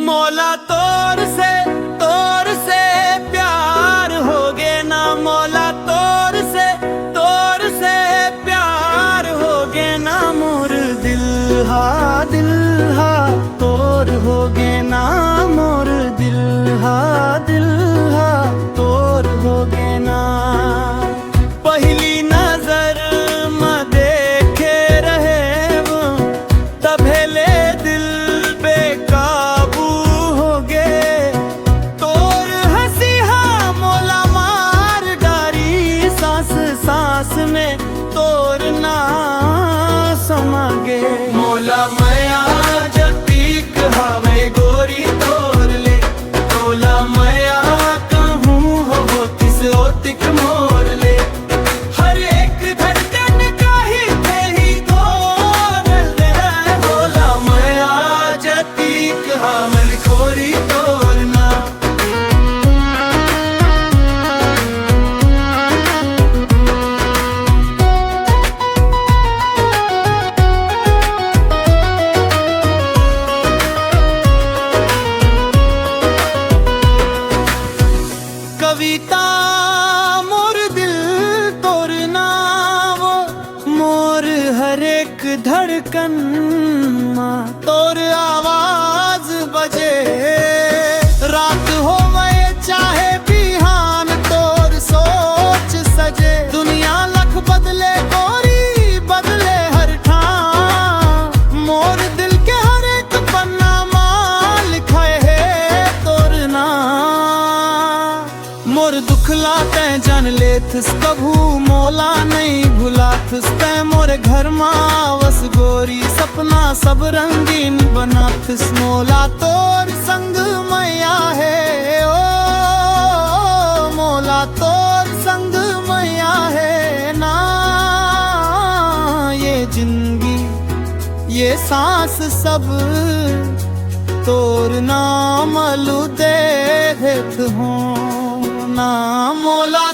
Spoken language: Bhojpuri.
मौला तोर से प्यार होगे ना, मौला तोर से प्यार होगे ना। मोर दिल हा तोर होगे ना, मोर दिल हा तोर होगे ना। पहली नजर में देखे रहे वो तभेले दिल बेकाबू होगे। तोर हंसी हा मौला मार डारी, सांस सांस में तोर ना समागे। मौला मया जतीक हमें गोरी तोर ले, मौला मया कहूँ हो किस ओतिक मोर ले। हर एक धड़कन का ही तोर ले, मौला मया जतीक हमें गोरी तोरना। कविता मोर दिल तोरना, वो मोर हर एक धड़कन माँ तोर आवाज बजे। रात हो मैं चाहे बिहान तोर सोच सजे। दुनिया लख बदले गोरी बदले हर ठाम, मोर दिल के हर एक पन्ना मां लिखा है तोर नाम। मोर दुखला तै जान लेथस कभू मौला नहीं भुलाथस। तै मोर घर मावस गोरी सपना सब रंगीन बनाथस। मौला तोर संग मैया है ओ, मौला तोर संग मैया है ना। ये जिंदगी ये सांस सब तोर नाम लुदे हो ना। मौला